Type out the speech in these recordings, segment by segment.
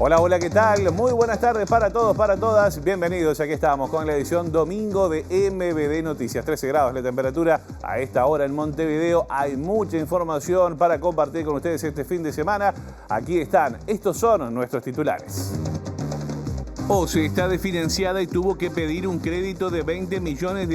Hola, hola, ¿qué tal? Muy buenas tardes para todos, para todas. Bienvenidos, aquí estamos con la edición domingo de MBD Noticias. 13 grados la temperatura a esta hora en Montevideo. Hay mucha información para compartir con ustedes este fin de semana. Aquí están, estos son nuestros titulares. OCE está desfinanciada y tuvo que pedir un crédito de $20 millones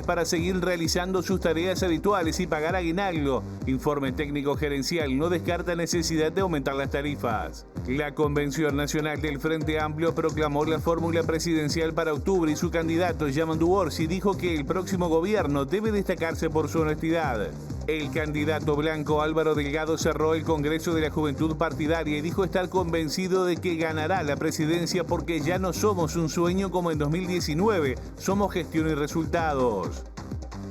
para seguir realizando sus tareas habituales y pagar aguinaldo. Informe técnico gerencial no descarta necesidad de aumentar las tarifas. La Convención Nacional del Frente Amplio proclamó la fórmula presidencial para octubre y su candidato, Yamandu Orsi, dijo que el próximo gobierno debe destacarse por su honestidad. El candidato blanco Álvaro Delgado cerró el Congreso de la Juventud Partidaria y dijo estar convencido de que ganará la presidencia porque ya no somos un sueño como en 2019, somos gestión y resultados.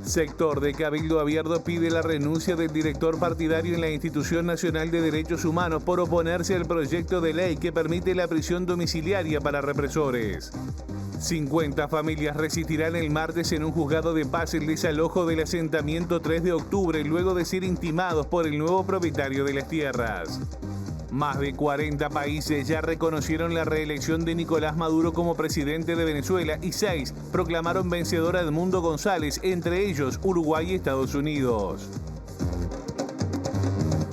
Sector de Cabildo Abierto pide la renuncia del director partidario en la Institución Nacional de Derechos Humanos por oponerse al proyecto de ley que permite la prisión domiciliaria para represores. 50 familias resistirán el martes en un juzgado de paz el desalojo del asentamiento 3 de octubre luego de ser intimados por el nuevo propietario de las tierras. Más de 40 países ya reconocieron la reelección de Nicolás Maduro como presidente de Venezuela y 6 proclamaron vencedora a Edmundo González, entre ellos Uruguay y Estados Unidos.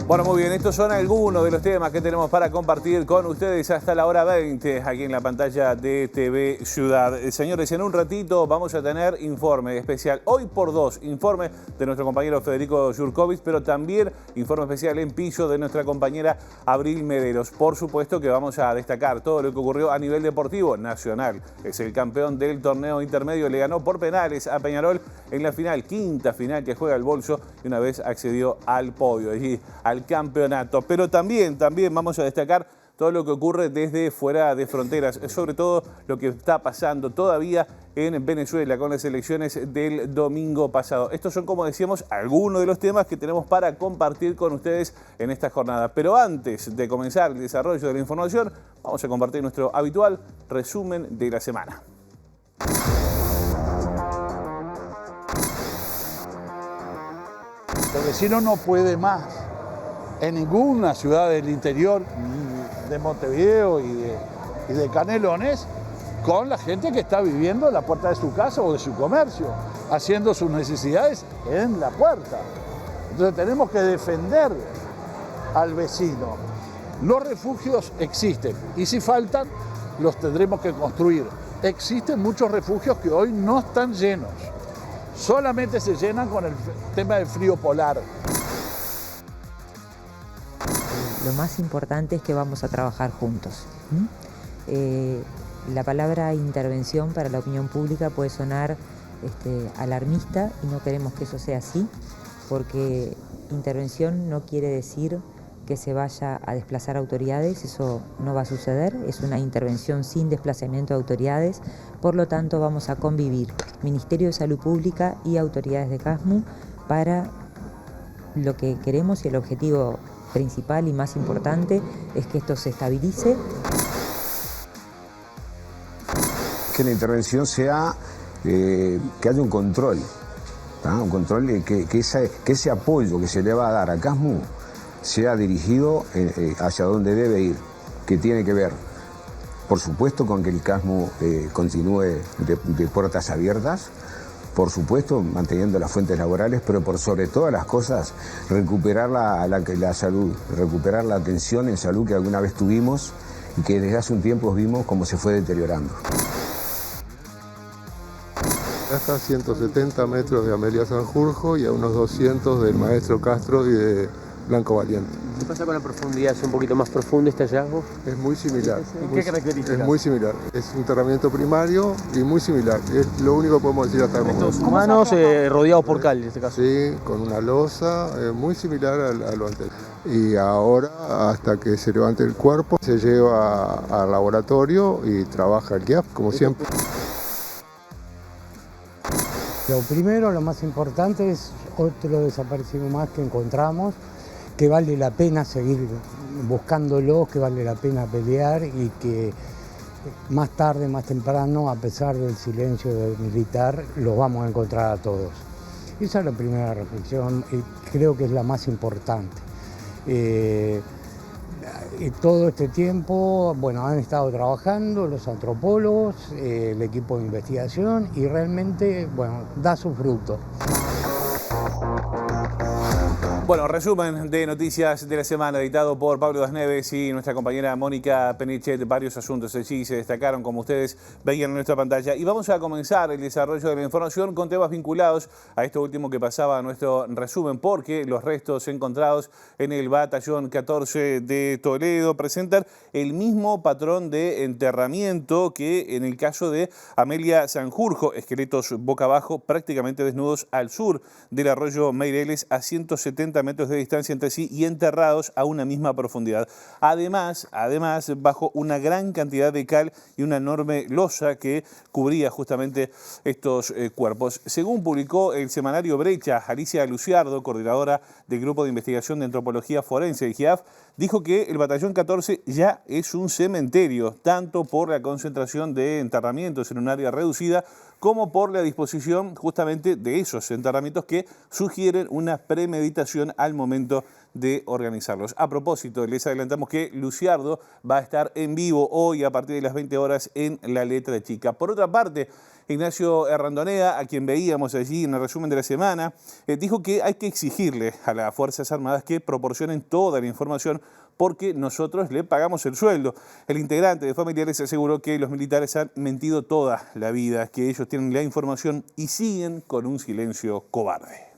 Bueno, muy bien, estos son algunos de los temas que tenemos para compartir con ustedes hasta la hora 20 aquí en la pantalla de TV Ciudad. Señores, en un ratito vamos a tener informe especial, hoy por dos, informe de nuestro compañero Federico Jurkovic, pero también informe especial en piso de nuestra compañera Abril Mederos. Por supuesto que vamos a destacar todo lo que ocurrió a nivel deportivo. Nacional es el campeón del torneo intermedio, le ganó por penales a Peñarol en la final, quinta final que juega el Bolso y una vez accedió al podio y al campeonato. Pero también vamos a destacar todo lo que ocurre desde fuera de fronteras, sobre todo lo que está pasando todavía en Venezuela con las elecciones del domingo pasado. Estos son, como decíamos, algunos de los temas que tenemos para compartir con ustedes en esta jornada. Pero antes de comenzar el desarrollo de la información, vamos a compartir nuestro habitual resumen de la semana. El vecino no puede más. En ninguna ciudad del interior de Montevideo y de Canelones, con la gente que está viviendo en la puerta de su casa o de su comercio, haciendo sus necesidades en la puerta. Entonces tenemos que defender al vecino. Los refugios existen y si faltan, los tendremos que construir. Existen muchos refugios que hoy no están llenos. Solamente se llenan con el tema del frío polar. Lo más importante es que vamos a trabajar juntos. La palabra intervención para la opinión pública puede sonar alarmista y no queremos que eso sea así, porque intervención no quiere decir que se vaya a desplazar autoridades, eso no va a suceder, es una intervención sin desplazamiento de autoridades, por lo tanto vamos a convivir Ministerio de Salud Pública y autoridades de CASMU para lo que queremos y el objetivo principal y más importante es que esto se estabilice. Que la intervención sea, que haya un control, un control de que ese apoyo que se le va a dar a CASMU sea dirigido hacia donde debe ir, que tiene que ver, por supuesto, con que el CASMU continúe de puertas abiertas, por supuesto, manteniendo las fuentes laborales, pero por sobre todas las cosas, recuperar la salud, recuperar la atención en salud que alguna vez tuvimos y que desde hace un tiempo vimos cómo se fue deteriorando. Hasta 170 metros de Amelia Sanjurjo y a unos 200 del Maestro Castro y de Blanco Valiente. ¿Qué pasa con la profundidad? ¿Es un poquito más profundo este hallazgo? Es muy similar. ¿Qué características? Es muy similar. Es un enterramiento primario y muy similar. Es lo único que podemos decir hasta el momento. Estos humanos rodeados por cal, en este caso. Sí, con una losa muy similar a lo anterior. Y ahora, hasta que se levante el cuerpo, se lleva al laboratorio y trabaja el GIAF, como siempre. Lo primero, lo más importante es otro desaparecido más que encontramos, que vale la pena seguir buscándolo, que vale la pena pelear y que más tarde, más temprano, a pesar del silencio del militar, los vamos a encontrar a todos. Esa es la primera reflexión y creo que es la más importante. Y todo este tiempo, bueno, han estado trabajando los antropólogos, el equipo de investigación y realmente, bueno, da su fruto. Bueno, resumen de noticias de la semana editado por Pablo Das Neves y nuestra compañera Mónica Penichet. Varios asuntos allí se destacaron, como ustedes veían en nuestra pantalla. Y vamos a comenzar el desarrollo de la información con temas vinculados a esto último que pasaba a nuestro resumen, porque los restos encontrados en el batallón 14 de Toledo presentan el mismo patrón de enterramiento que en el caso de Amelia Sanjurjo, esqueletos boca abajo prácticamente desnudos al sur del arroyo Meireles a 170 metros de distancia entre sí y enterrados a una misma profundidad. Además, bajo una gran cantidad de cal y una enorme losa que cubría justamente estos cuerpos. Según publicó el semanario Brecha, Alicia Luciardo, coordinadora del Grupo de Investigación de Antropología Forense del GIAF, dijo que el batallón 14 ya es un cementerio, tanto por la concentración de enterramientos en un área reducida, como por la disposición justamente de esos enterramientos que sugieren una premeditación al momento de organizarlos. A propósito, les adelantamos que Luciardo va a estar en vivo hoy a partir de las 20 horas en La Letra Chica. Por otra parte, Ignacio Errandonea, a quien veíamos allí en el resumen de la semana, dijo que hay que exigirle a las Fuerzas Armadas que proporcionen toda la información porque nosotros le pagamos el sueldo. El integrante de Familiares aseguró que los militares han mentido toda la vida, que ellos tienen la información y siguen con un silencio cobarde.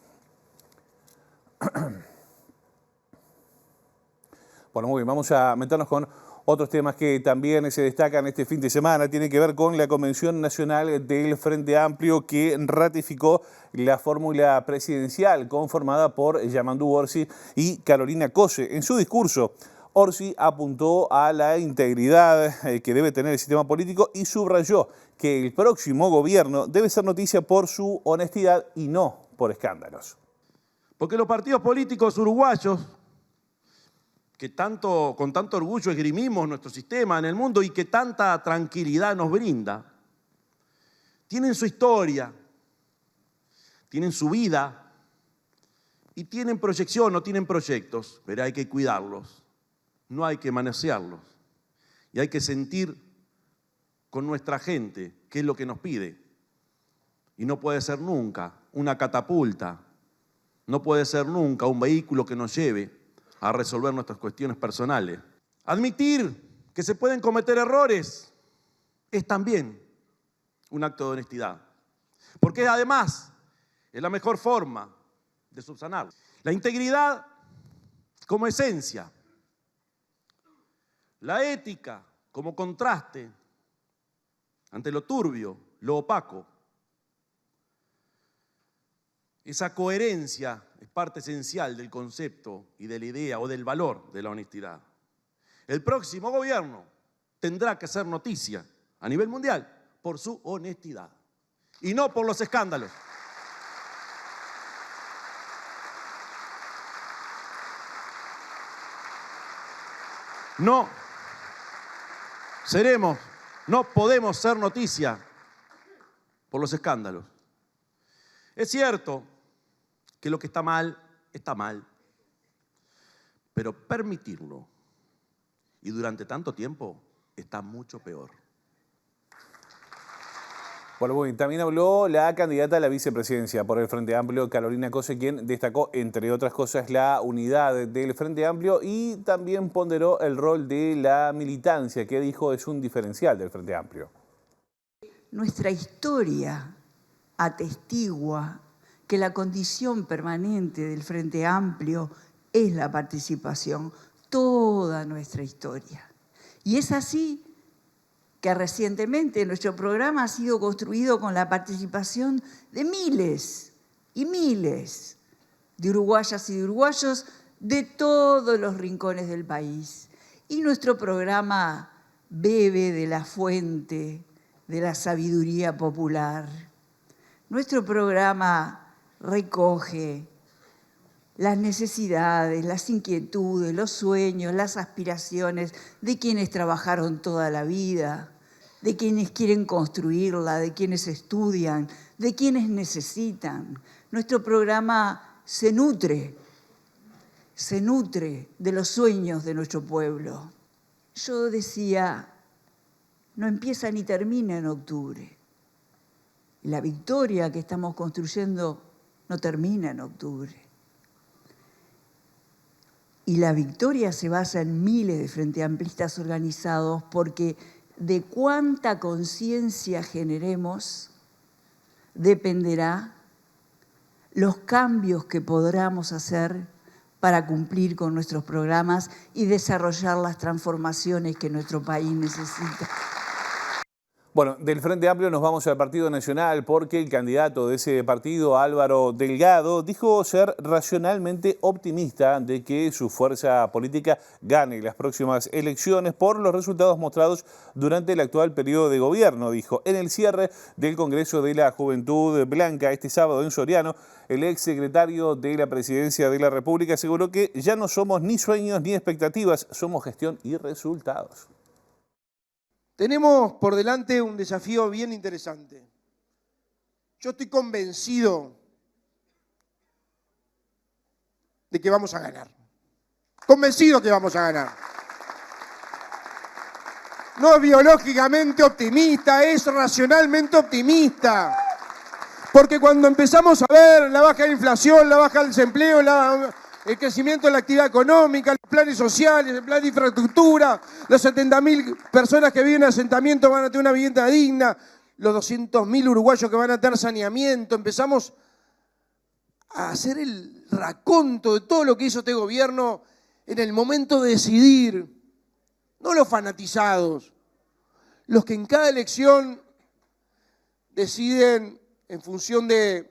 Bueno, muy bien, vamos a meternos con otros temas que también se destacan este fin de semana. Tiene que ver con la Convención Nacional del Frente Amplio que ratificó la fórmula presidencial conformada por Yamandu Orsi y Carolina Cose. En su discurso, Orsi apuntó a la integridad que debe tener el sistema político y subrayó que el próximo gobierno debe ser noticia por su honestidad y no por escándalos. Porque los partidos políticos uruguayos, que con tanto orgullo esgrimimos nuestro sistema en el mundo y que tanta tranquilidad nos brinda, tienen su historia, tienen su vida y tienen proyección, no tienen proyectos, pero hay que cuidarlos, no hay que manosearlos y hay que sentir con nuestra gente qué es lo que nos pide. Y no puede ser nunca una catapulta, no puede ser nunca un vehículo que nos lleve a resolver nuestras cuestiones personales. Admitir que se pueden cometer errores es también un acto de honestidad, porque además es la mejor forma de subsanar. La integridad como esencia, la ética como contraste ante lo turbio, lo opaco. Esa coherencia es parte esencial del concepto y de la idea o del valor de la honestidad. El próximo gobierno tendrá que ser noticia a nivel mundial por su honestidad y no por los escándalos. No podemos ser noticia por los escándalos. Es cierto que lo que está mal, pero permitirlo y durante tanto tiempo está mucho peor. Bueno, muy bien. También habló la candidata a la vicepresidencia por el Frente Amplio, Carolina Cose, quien destacó, entre otras cosas, la unidad del Frente Amplio y también ponderó el rol de la militancia, que dijo es un diferencial del Frente Amplio. Nuestra historia atestigua que la condición permanente del Frente Amplio es la participación, toda nuestra historia. Y es así que recientemente nuestro programa ha sido construido con la participación de miles y miles de uruguayas y de uruguayos de todos los rincones del país. Y nuestro programa bebe de la fuente de la sabiduría popular. Nuestro programa recoge las necesidades, las inquietudes, los sueños, las aspiraciones de quienes trabajaron toda la vida, de quienes quieren construirla, de quienes estudian, de quienes necesitan. Nuestro programa se nutre se nutre de los sueños de nuestro pueblo. Yo decía, no empieza ni termina en octubre. La victoria que estamos construyendo no termina en octubre. Y la victoria se basa en miles de frente amplistas organizados, porque de cuánta conciencia generemos dependerá los cambios que podamos hacer para cumplir con nuestros programas y desarrollar las transformaciones que nuestro país necesita. Bueno, del Frente Amplio nos vamos al Partido Nacional porque el candidato de ese partido, Álvaro Delgado, dijo ser racionalmente optimista de que su fuerza política gane las próximas elecciones por los resultados mostrados durante el actual periodo de gobierno, dijo. En el cierre del Congreso de la Juventud Blanca este sábado en Soriano, el exsecretario de la Presidencia de la República aseguró que ya no somos ni sueños ni expectativas, somos gestión y resultados. Tenemos por delante un desafío bien interesante. Yo estoy convencido de que vamos a ganar. Convencido que vamos a ganar. No es biológicamente optimista, es racionalmente optimista. Porque cuando empezamos a ver la baja de inflación, la baja del desempleo, el crecimiento de la actividad económica, los planes sociales, el plan de infraestructura, las 70.000 personas que viven en asentamiento van a tener una vivienda digna, los 200.000 uruguayos que van a tener saneamiento. Empezamos a hacer el raconto de todo lo que hizo este gobierno en el momento de decidir, no los fanatizados, los que en cada elección deciden en función de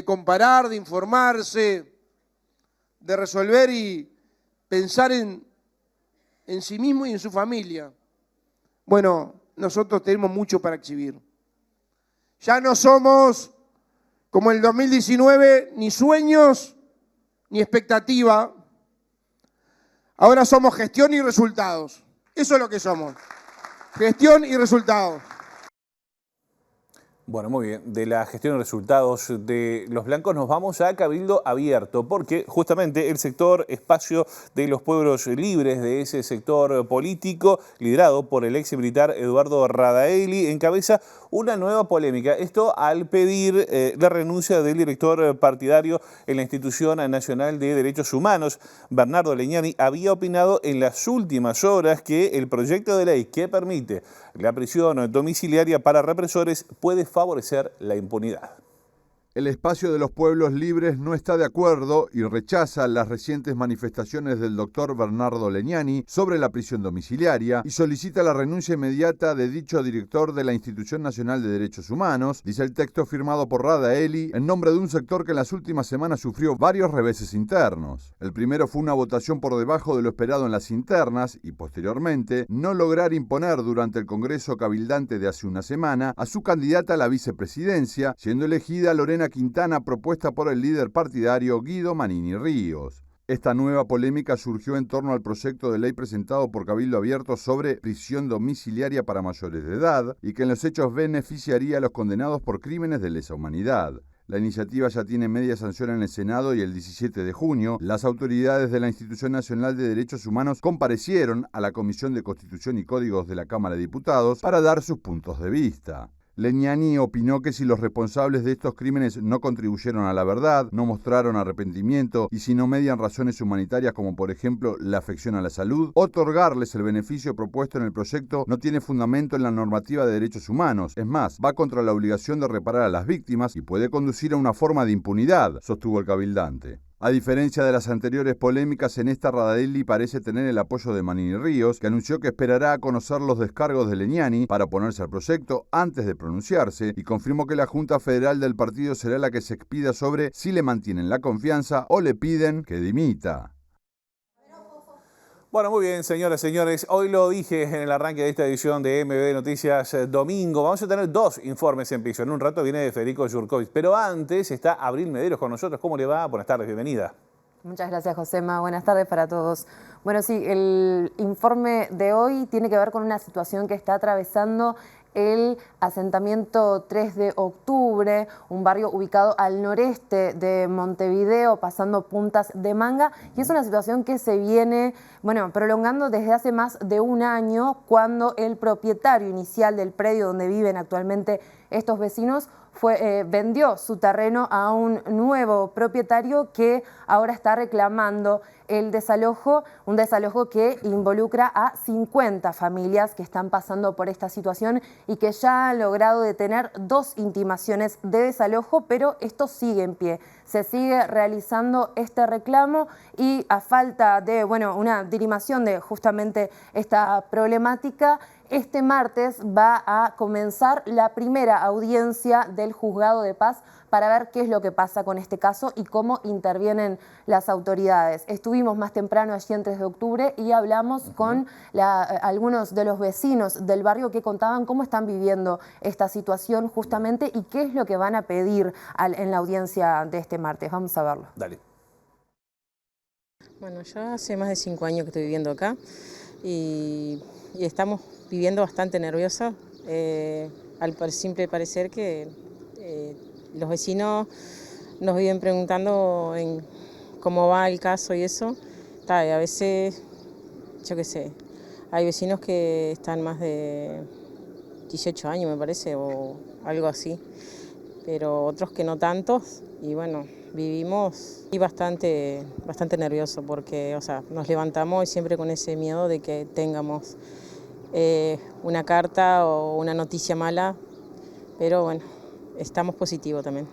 comparar, de informarse, de resolver y pensar en sí mismo y en su familia. Bueno, nosotros tenemos mucho para exhibir. Ya no somos, como en el 2019, ni sueños ni expectativa. Ahora somos gestión y resultados. Eso es lo que somos. Gestión y resultados. Bueno, muy bien. De la gestión de resultados de los blancos nos vamos a Cabildo Abierto, porque justamente el sector Espacio de los Pueblos Libres de ese sector político, liderado por el ex militar Eduardo Radaelli, encabeza una nueva polémica. Esto al pedir la renuncia del director partidario en la Institución Nacional de Derechos Humanos. Bernardo Legnani había opinado en las últimas horas que el proyecto de ley que permite la prisión domiciliaria para represores puede favorecer la impunidad. El Espacio de los Pueblos Libres no está de acuerdo y rechaza las recientes manifestaciones del doctor Bernardo Legnani sobre la prisión domiciliaria y solicita la renuncia inmediata de dicho director de la Institución Nacional de Derechos Humanos, dice el texto firmado por Radaelli, en nombre de un sector que en las últimas semanas sufrió varios reveses internos. El primero fue una votación por debajo de lo esperado en las internas y, posteriormente, no lograr imponer durante el Congreso Cabildante de hace una semana a su candidata a la vicepresidencia, siendo elegida Lorena Quintana, propuesta por el líder partidario Guido Manini Ríos. Esta nueva polémica surgió en torno al proyecto de ley presentado por Cabildo Abierto sobre prisión domiciliaria para mayores de edad y que en los hechos beneficiaría a los condenados por crímenes de lesa humanidad. La iniciativa ya tiene media sanción en el Senado y el 17 de junio las autoridades de la Institución Nacional de Derechos Humanos comparecieron a la Comisión de Constitución y Códigos de la Cámara de Diputados para dar sus puntos de vista. Legnani opinó que si los responsables de estos crímenes no contribuyeron a la verdad, no mostraron arrepentimiento y si no median razones humanitarias como por ejemplo la afección a la salud, otorgarles el beneficio propuesto en el proyecto no tiene fundamento en la normativa de derechos humanos. Es más, va contra la obligación de reparar a las víctimas y puede conducir a una forma de impunidad, sostuvo el cabildante. A diferencia de las anteriores polémicas, en esta Radaelli parece tener el apoyo de Manini Ríos, que anunció que esperará a conocer los descargos de Legnani para oponerse al proyecto antes de pronunciarse y confirmó que la Junta Federal del partido será la que se expida sobre si le mantienen la confianza o le piden que dimita. Bueno, muy bien, señoras y señores. Hoy lo dije en el arranque de esta edición de MBD Noticias Domingo. Vamos a tener dos informes en piso. En un rato viene Federico Jurkovic. Pero antes está Abril Mederos con nosotros. ¿Cómo le va? Buenas tardes, bienvenida. Muchas gracias, Josema. Buenas tardes para todos. Bueno, sí, el informe de hoy tiene que ver con una situación que está atravesando el asentamiento 3 de octubre, un barrio ubicado al noreste de Montevideo, pasando Puntas de Manga, y es una situación que se viene, bueno, prolongando desde hace más de un año, cuando el propietario inicial del predio donde viven actualmente estos vecinos vendió su terreno a un nuevo propietario que ahora está reclamando el desalojo, un desalojo que involucra a 50 familias que están pasando por esta situación y que ya han logrado detener 2 intimaciones de desalojo, pero esto sigue en pie. Se sigue realizando este reclamo y a falta de, bueno, una dirimación de justamente esta problemática, este martes va a comenzar la primera audiencia del Juzgado de Paz para ver qué es lo que pasa con este caso y cómo intervienen las autoridades. Estuvimos más temprano allí en 3 de octubre y hablamos con algunos de los vecinos del barrio que contaban cómo están viviendo esta situación justamente y qué es lo que van a pedir en la audiencia de este martes. Vamos a verlo. Dale. Bueno, yo hace más de 5 años que estoy viviendo acá y estamos viviendo bastante nerviosa, al simple parecer que los vecinos nos viven preguntando en cómo va el caso y eso. Y a veces, yo qué sé, hay vecinos que están más de 18 años, me parece, o algo así, pero otros que no tantos, y bueno, vivimos y bastante nervioso porque, o sea, nos levantamos y siempre con ese miedo de que tengamos una carta o una noticia mala, pero bueno, estamos positivos también.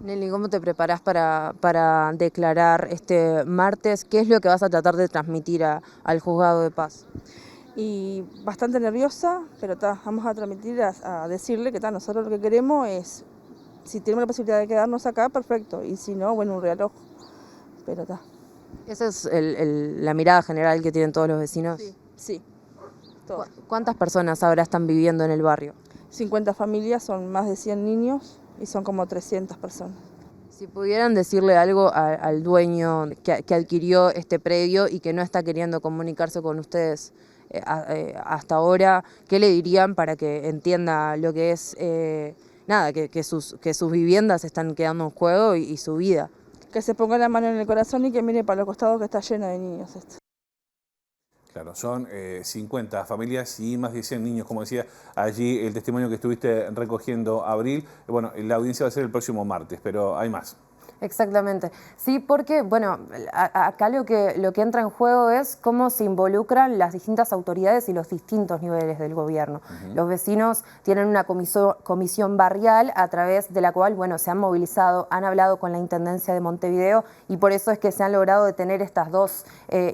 Nelly, ¿cómo te preparás para declarar este martes? ¿Qué es lo que vas a tratar de transmitir al Juzgado de Paz? Y bastante nerviosa, pero vamos a transmitir, a decirle que nosotros lo que queremos es, si tenemos la posibilidad de quedarnos acá, perfecto, y si no, bueno, un reloj, pero está. ¿Esa es la mirada general que tienen todos los vecinos? Sí, sí. Todos. ¿Cuántas personas ahora están viviendo en el barrio? 50 familias, son más de 100 niños y son como 300 personas. Si pudieran decirle algo al dueño que adquirió este predio y que no está queriendo comunicarse con ustedes hasta ahora, ¿qué le dirían para que entienda lo que es que sus viviendas están quedando en juego y su vida? Que se ponga la mano en el corazón y que mire para los costados, que está lleno de niños esto. Claro, son 50 familias y más de 100 niños, como decía allí el testimonio que estuviste recogiendo, Abril. Bueno, la audiencia va a ser el próximo martes, pero hay más. Exactamente. Sí, porque, bueno, acá lo que entra en juego es cómo se involucran las distintas autoridades y los distintos niveles del gobierno. Los vecinos tienen una comisión barrial a través de la cual, bueno, se han movilizado, han hablado con la Intendencia de Montevideo y por eso es que se han logrado detener estas 2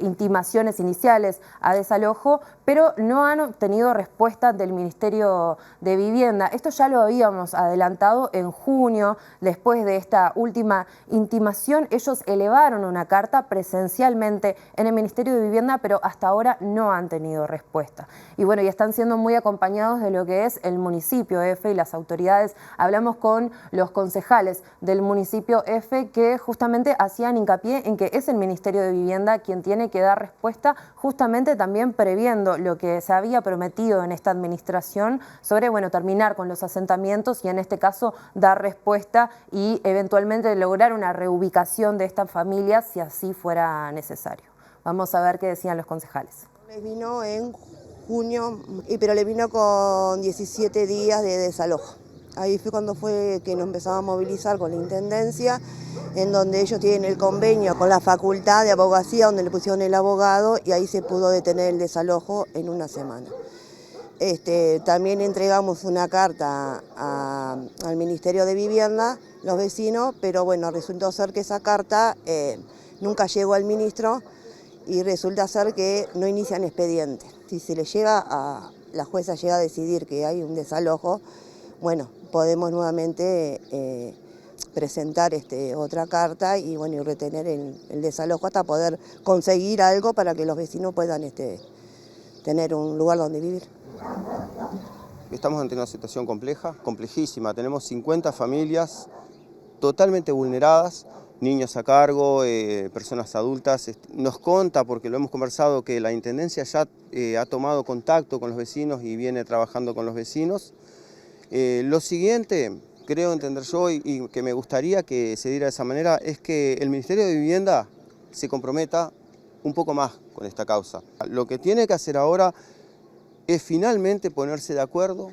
intimaciones iniciales a desalojo, pero no han obtenido respuesta del Ministerio de Vivienda. Esto ya lo habíamos adelantado en junio, después de esta última intimación. Ellos elevaron una carta presencialmente en el Ministerio de Vivienda, pero hasta ahora no han tenido respuesta. Y bueno, y están siendo muy acompañados de lo que es el municipio F y las autoridades. Hablamos con los concejales del municipio F que justamente hacían hincapié en que es el Ministerio de Vivienda quien tiene que dar respuesta, justamente también previendo lo que se había prometido en esta administración sobre, bueno, terminar con los asentamientos y en este caso dar respuesta y eventualmente lograr una reubicación de estas familias si así fuera necesario. Vamos a ver qué decían los concejales. Les vino en junio, pero le vino con 17 días de desalojo. Ahí fue cuando que nos empezamos a movilizar con la Intendencia, en donde ellos tienen el convenio con la Facultad de Abogacía, donde le pusieron el abogado, y ahí se pudo detener el desalojo en una semana. También entregamos una carta al Ministerio de Vivienda, los vecinos, pero bueno, resultó ser que esa carta nunca llegó al ministro y resulta ser que no inician expediente. Si se le llega la jueza llega a decidir que hay un desalojo, bueno, podemos nuevamente presentar otra carta y bueno, y retener el desalojo hasta poder conseguir algo para que los vecinos puedan tener un lugar donde vivir. Estamos ante una situación compleja, complejísima. Tenemos 50 familias totalmente vulneradas, niños a cargo, personas adultas. Nos conta, porque lo hemos conversado, que la Intendencia ya ha tomado contacto con los vecinos y viene trabajando con los vecinos. Lo siguiente, creo entender yo y que me gustaría que se diera de esa manera, es que el Ministerio de Vivienda se comprometa un poco más con esta causa. Lo que tiene que hacer ahora es finalmente ponerse de acuerdo,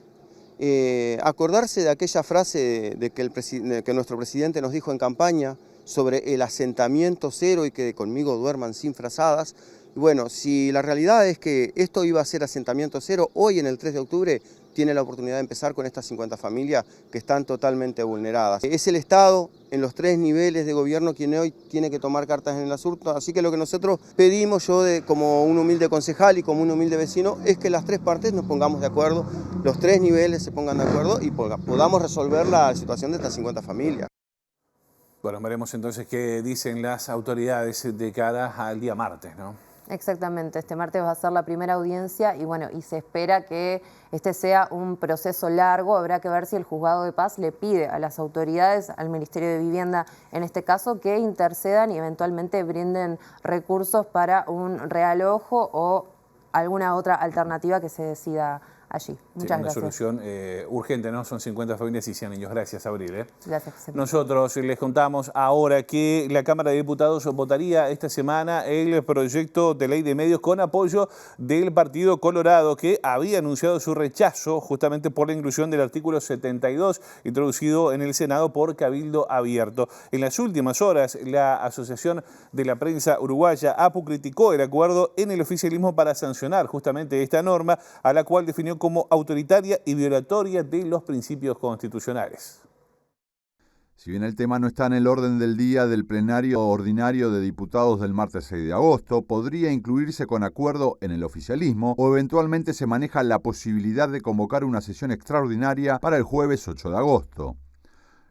acordarse de aquella frase de que nuestro presidente nos dijo en campaña sobre el asentamiento cero y que conmigo duerman sin frazadas. Y bueno, si la realidad es que esto iba a ser asentamiento cero, hoy en el 3 de octubre tiene la oportunidad de empezar con estas 50 familias que están totalmente vulneradas. Es el Estado en los 3 niveles de gobierno quien hoy tiene que tomar cartas en el asunto, así que lo que nosotros pedimos, como un humilde concejal y como un humilde vecino, es que las 3 partes nos pongamos de acuerdo, los 3 niveles se pongan de acuerdo y podamos resolver la situación de estas 50 familias. Bueno, veremos entonces qué dicen las autoridades de cara al día martes, ¿no? Exactamente, este martes va a ser la primera audiencia y bueno, y se espera que este sea un proceso largo. Habrá que ver si el Juzgado de Paz le pide a las autoridades, al Ministerio de Vivienda en este caso, que intercedan y eventualmente brinden recursos para un realojo o alguna otra alternativa que se decida allí. Muchas una gracias. Solución urgente, ¿no? Son 50 familias y 100 niños. Gracias, Abril. Gracias, José. Nosotros les contamos ahora que la Cámara de Diputados votaría esta semana el proyecto de ley de medios con apoyo del Partido Colorado, que había anunciado su rechazo justamente por la inclusión del artículo 72 introducido en el Senado por Cabildo Abierto. En las últimas horas, la Asociación de la Prensa Uruguaya, APU, criticó el acuerdo en el oficialismo para sancionar justamente esta norma, a la cual definió como autoritaria y violatoria de los principios constitucionales. Si bien el tema no está en el orden del día del plenario ordinario de diputados del martes 6 de agosto, podría incluirse con acuerdo en el oficialismo o eventualmente se maneja la posibilidad de convocar una sesión extraordinaria para el jueves 8 de agosto.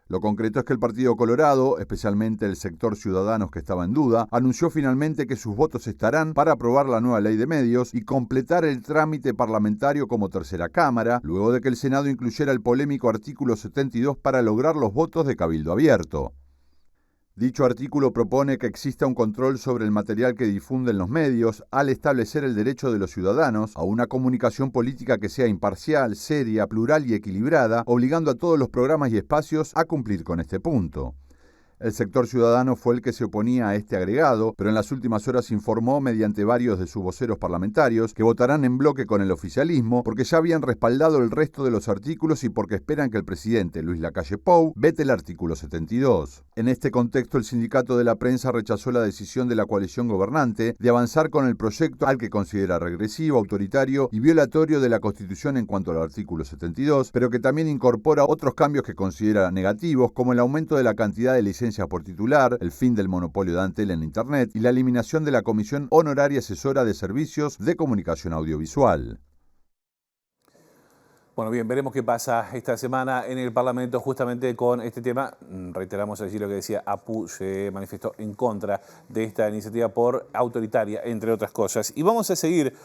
Lo concreto es que el Partido Colorado, especialmente el sector Ciudadanos que estaba en duda, anunció finalmente que sus votos estarán para aprobar la nueva ley de medios y completar el trámite parlamentario como tercera cámara, luego de que el Senado incluyera el polémico artículo 72 para lograr los votos de Cabildo Abierto. Dicho artículo propone que exista un control sobre el material que difunden los medios al establecer el derecho de los ciudadanos a una comunicación política que sea imparcial, seria, plural y equilibrada, obligando a todos los programas y espacios a cumplir con este punto. El sector ciudadano fue el que se oponía a este agregado, pero en las últimas horas informó mediante varios de sus voceros parlamentarios que votarán en bloque con el oficialismo porque ya habían respaldado el resto de los artículos y porque esperan que el presidente Luis Lacalle Pou vete el artículo 72. En este contexto, el Sindicato de la Prensa rechazó la decisión de la coalición gobernante de avanzar con el proyecto al que considera regresivo, autoritario y violatorio de la Constitución en cuanto al artículo 72, pero que también incorpora otros cambios que considera negativos, como el aumento de la cantidad de licencias por titular, el fin del monopolio de Antel en Internet y la eliminación de la Comisión Honoraria Asesora de Servicios de Comunicación Audiovisual. Bueno, bien, veremos qué pasa esta semana en el Parlamento justamente con este tema. Reiteramos allí lo que decía APU, se manifestó en contra de esta iniciativa por autoritaria, entre otras cosas. Y vamos a seguir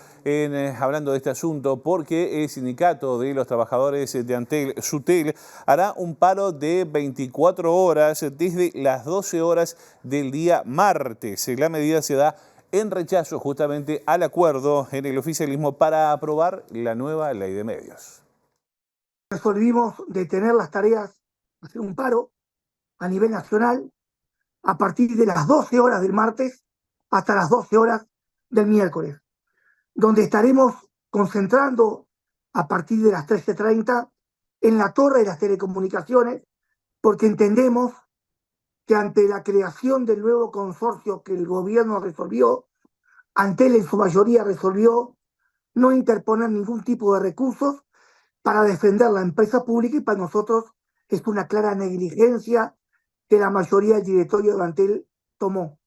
hablando de este asunto porque el sindicato de los trabajadores de Antel, SUTEL, hará un paro de 24 horas desde las 12 horas del día martes. La medida se da en rechazo justamente al acuerdo en el oficialismo para aprobar la nueva ley de medios. Resolvimos detener las tareas, hacer un paro a nivel nacional a partir de las 12 horas del martes hasta las 12 horas del miércoles, donde estaremos concentrando a partir de las 13:30 en la Torre de las Telecomunicaciones, porque entendemos que ante la creación del nuevo consorcio que el gobierno resolvió, Antel en su mayoría resolvió no interponer ningún tipo de recursos para defender la empresa pública, y para nosotros es una clara negligencia que la mayoría del directorio de Antel tomó.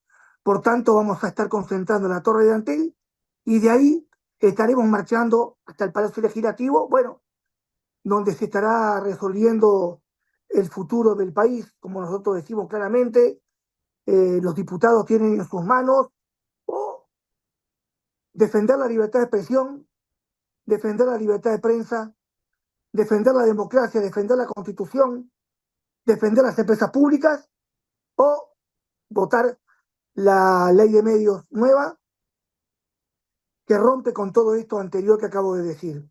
Por tanto, vamos a estar concentrando en la Torre de Antel y de ahí estaremos marchando hasta el Palacio Legislativo, bueno, donde se estará resolviendo el futuro del país, como nosotros decimos claramente. Los diputados tienen en sus manos o defender la libertad de expresión, defender la libertad de prensa, defender la democracia, defender la Constitución, defender las empresas públicas o votar la ley de medios nueva que rompe con todo esto anterior que acabo de decir.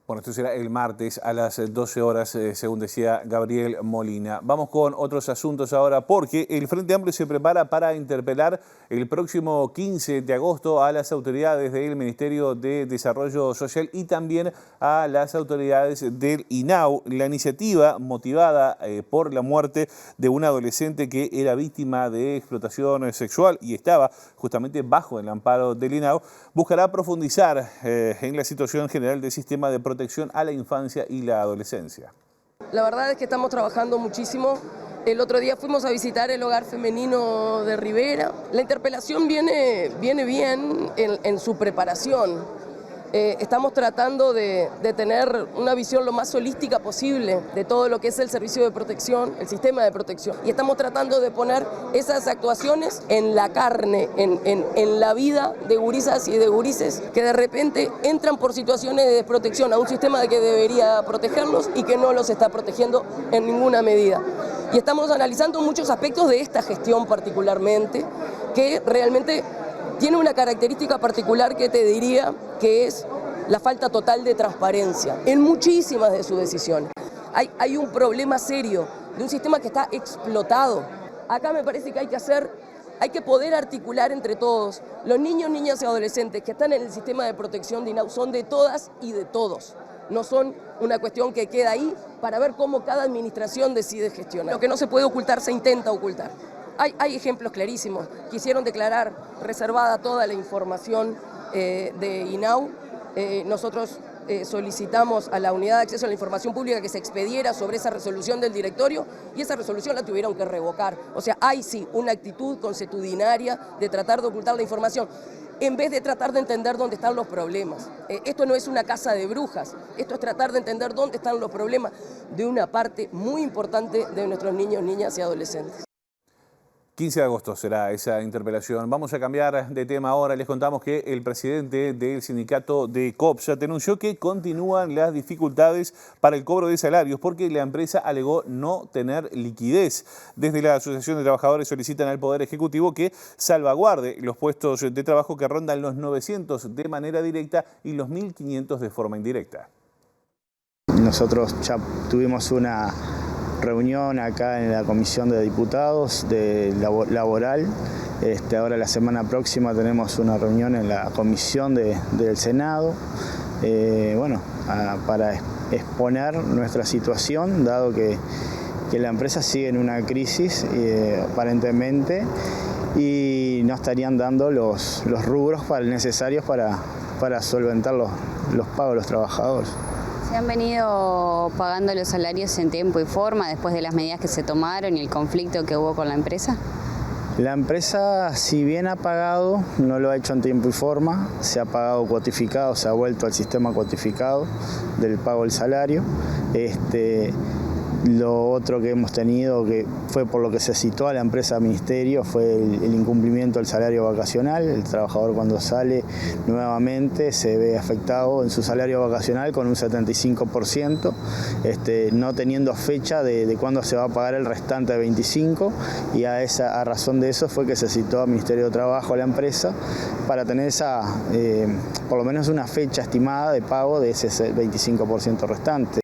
Bueno, esto será el martes a las 12 horas, según decía Gabriel Molina. Vamos con otros asuntos ahora, porque el Frente Amplio se prepara para interpelar el próximo 15 de agosto a las autoridades del Ministerio de Desarrollo Social y también a las autoridades del INAU. La iniciativa, motivada por la muerte de un adolescente que era víctima de explotación sexual y estaba justamente bajo el amparo del INAU, buscará profundizar en la situación general del sistema de protección a la infancia y la adolescencia. La verdad es que estamos trabajando muchísimo. El otro día fuimos a visitar el hogar femenino de Rivera. La interpelación viene bien en su preparación. Estamos tratando de tener una visión lo más holística posible de todo lo que es el servicio de protección, el sistema de protección. Y estamos tratando de poner esas actuaciones en la carne, en la vida de gurisas y de gurises que de repente entran por situaciones de desprotección a un sistema que debería protegerlos y que no los está protegiendo en ninguna medida. Y estamos analizando muchos aspectos de esta gestión particularmente, que realmente tiene una característica particular que te diría que es la falta total de transparencia en muchísimas de sus decisiones. Hay un problema serio de un sistema que está explotado. Acá me parece que hay que poder articular entre todos. Los niños, niñas y adolescentes que están en el sistema de protección de INAU son de todas y de todos. No son una cuestión que queda ahí para ver cómo cada administración decide gestionar. Lo que no se puede ocultar se intenta ocultar. Hay ejemplos clarísimos. Quisieron declarar reservada toda la información de INAU. Nosotros solicitamos a la Unidad de Acceso a la Información Pública que se expediera sobre esa resolución del directorio y esa resolución la tuvieron que revocar. O sea, hay sí una actitud consuetudinaria de tratar de ocultar la información en vez de tratar de entender dónde están los problemas. Esto no es una casa de brujas, esto es tratar de entender dónde están los problemas de una parte muy importante de nuestros niños, niñas y adolescentes. 15 de agosto será esa interpelación. Vamos a cambiar de tema ahora. Les contamos que el presidente del sindicato de COPSA denunció que continúan las dificultades para el cobro de salarios porque la empresa alegó no tener liquidez. Desde la Asociación de Trabajadores solicitan al Poder Ejecutivo que salvaguarde los puestos de trabajo que rondan los 900 de manera directa y los 1.500 de forma indirecta. Nosotros ya tuvimos una reunión acá en la Comisión de Diputados laboral. Ahora la semana próxima tenemos una reunión en la Comisión del Senado, para exponer nuestra situación, dado que la empresa sigue en una crisis aparentemente y no estarían dando los rubros necesarios para solventar los pagos de los trabajadores. ¿Se han venido pagando los salarios en tiempo y forma después de las medidas que se tomaron y el conflicto que hubo con la empresa? La empresa, si bien ha pagado, no lo ha hecho en tiempo y forma, se ha pagado cuotificado, se ha vuelto al sistema cuotificado del pago del salario. Lo otro que hemos tenido, que fue por lo que se citó a la empresa ministerio, fue el incumplimiento del salario vacacional. El trabajador cuando sale nuevamente se ve afectado en su salario vacacional con un 75%, no teniendo fecha de cuándo se va a pagar el restante de 25%, y a razón de eso fue que se citó al Ministerio de Trabajo a la empresa para tener por lo menos una fecha estimada de pago de ese 25% restante.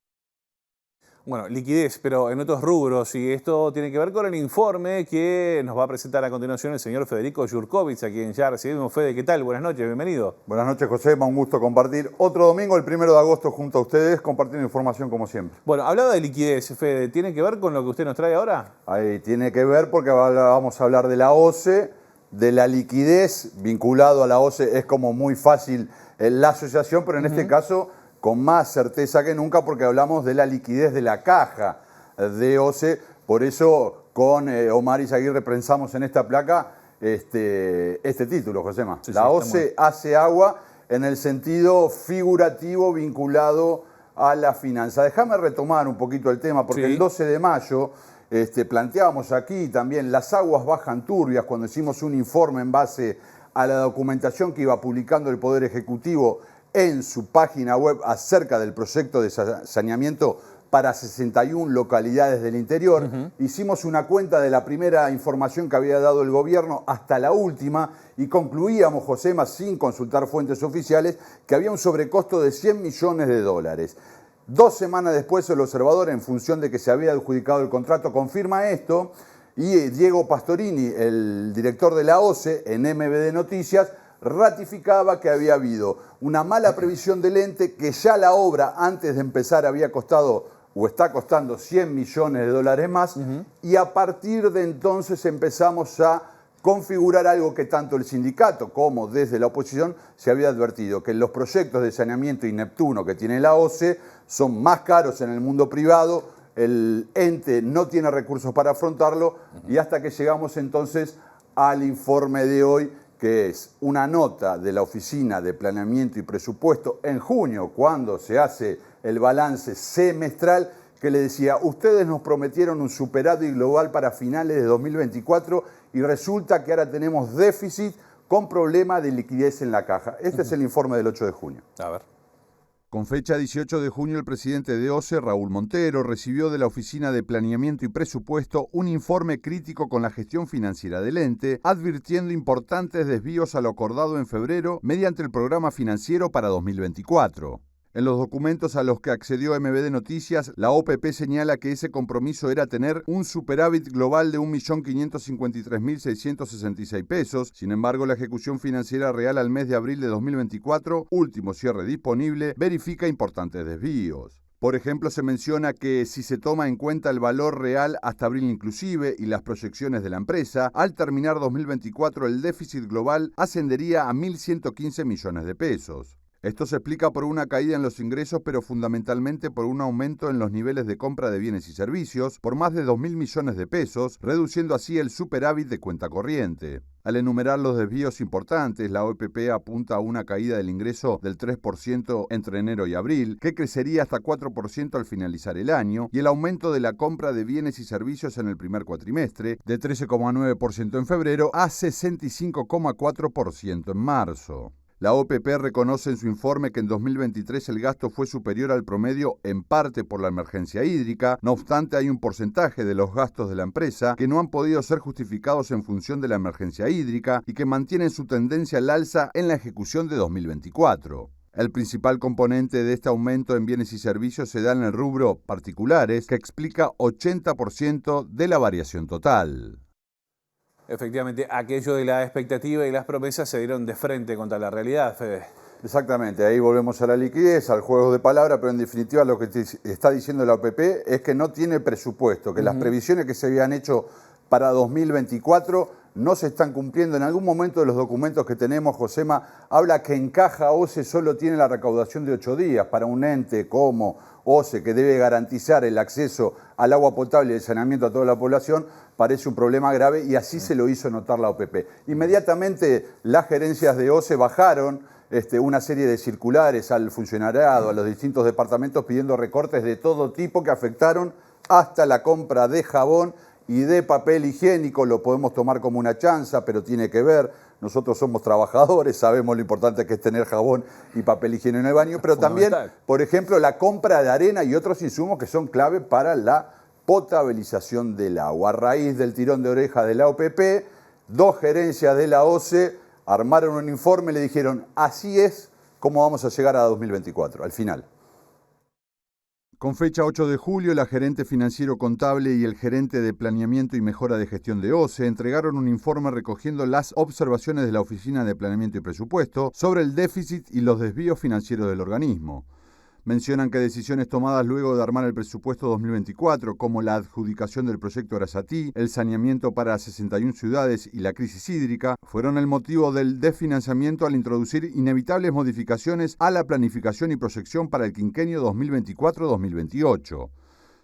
Bueno, liquidez, pero en otros rubros, y esto tiene que ver con el informe que nos va a presentar a continuación el señor Federico Jurkovic, a quien ya recibimos. Fede, ¿qué tal? Buenas noches, bienvenido. Buenas noches, Josema, un gusto compartir otro domingo, el 1 de agosto, junto a ustedes, compartiendo información como siempre. Bueno, hablaba de liquidez, Fede, ¿tiene que ver con lo que usted nos trae ahora? Ahí tiene que ver porque vamos a hablar de la OCE, de la liquidez, vinculado a la OCE es como muy fácil la asociación, pero en este caso con más certeza que nunca, porque hablamos de la liquidez de la caja de OCE. Por eso con Omar Izaguirre prensamos en esta placa este título, Josema. Sí, la OCE hace agua en el sentido figurativo vinculado a la finanza. Déjame retomar un poquito el tema, porque el 12 de mayo planteábamos aquí también las aguas bajan turbias cuando hicimos un informe en base a la documentación que iba publicando el Poder Ejecutivo en su página web acerca del proyecto de saneamiento para 61 localidades del interior. Hicimos una cuenta de la primera información que había dado el gobierno hasta la última y concluíamos, Josema, sin consultar fuentes oficiales, que había un sobrecosto de 100 millones de dólares. 2 semanas después, el observador, en función de que se había adjudicado el contrato, confirma esto y Diego Pastorini, el director de la OCE, en MBD Noticias, ratificaba que había habido una mala previsión del ente, que ya la obra antes de empezar había costado o está costando 100 millones de dólares más, y a partir de entonces empezamos a configurar algo que tanto el sindicato como desde la oposición se había advertido, que los proyectos de saneamiento y Neptuno que tiene la OCE son más caros en el mundo privado, el ente no tiene recursos para afrontarlo, y hasta que llegamos entonces al informe de hoy, que es una nota de la Oficina de Planeamiento y Presupuesto en junio, cuando se hace el balance semestral, que le decía, ustedes nos prometieron un superávit global para finales de 2024 y resulta que ahora tenemos déficit con problema de liquidez en la caja. Este es el informe del 8 de junio. A ver. Con fecha 18 de junio, el presidente de OCE, Raúl Montero, recibió de la Oficina de Planeamiento y Presupuesto un informe crítico con la gestión financiera del ente, advirtiendo importantes desvíos a lo acordado en febrero mediante el programa financiero para 2024. En los documentos a los que accedió MBD Noticias, la OPP señala que ese compromiso era tener un superávit global de 1.553.666 pesos. Sin embargo, la ejecución financiera real al mes de abril de 2024, último cierre disponible, verifica importantes desvíos. Por ejemplo, se menciona que si se toma en cuenta el valor real hasta abril inclusive y las proyecciones de la empresa, al terminar 2024 el déficit global ascendería a 1.115 millones de pesos. Esto se explica por una caída en los ingresos, pero fundamentalmente por un aumento en los niveles de compra de bienes y servicios por más de 2.000 millones de pesos, reduciendo así el superávit de cuenta corriente. Al enumerar los desvíos importantes, la OPP apunta a una caída del ingreso del 3% entre enero y abril, que crecería hasta 4% al finalizar el año, y el aumento de la compra de bienes y servicios en el primer cuatrimestre, de 13,9% en febrero a 65,4% en marzo. La OPP reconoce en su informe que en 2023 el gasto fue superior al promedio en parte por la emergencia hídrica. No obstante, hay un porcentaje de los gastos de la empresa que no han podido ser justificados en función de la emergencia hídrica y que mantienen su tendencia al alza en la ejecución de 2024. El principal componente de este aumento en bienes y servicios se da en el rubro particulares, que explica 80% de la variación total. Efectivamente, aquello de la expectativa y las promesas se dieron de frente contra la realidad, Fede. Exactamente, ahí volvemos a la liquidez, al juego de palabras, pero en definitiva lo que está diciendo la OPP es que no tiene presupuesto, que las previsiones que se habían hecho para 2024 no se están cumpliendo. En algún momento de los documentos que tenemos, Josema, habla que en caja OCE solo tiene la recaudación de 8 días para un ente como OCE, que debe garantizar el acceso al agua potable y el saneamiento a toda la población. Parece un problema grave y así se lo hizo notar la OPP. Inmediatamente las gerencias de OCE bajaron una serie de circulares al funcionariado, a los distintos departamentos, pidiendo recortes de todo tipo que afectaron hasta la compra de jabón y de papel higiénico. Lo podemos tomar como una chanza, pero tiene que ver. Nosotros somos trabajadores, sabemos lo importante que es tener jabón y papel higiénico en el baño, pero también, por ejemplo, la compra de arena y otros insumos que son clave para la potabilización del agua. A raíz del tirón de oreja de la OPP, 2 gerencias de la OCE armaron un informe y le dijeron, así es como vamos a llegar a 2024, al final. Con fecha 8 de julio, la gerente financiero contable y el gerente de planeamiento y mejora de gestión de OCE entregaron un informe recogiendo las observaciones de la Oficina de Planeamiento y Presupuesto sobre el déficit y los desvíos financieros del organismo. Mencionan que decisiones tomadas luego de armar el presupuesto 2024, como la adjudicación del proyecto Arasatí, el saneamiento para 61 ciudades y la crisis hídrica, fueron el motivo del desfinanciamiento al introducir inevitables modificaciones a la planificación y proyección para el quinquenio 2024-2028.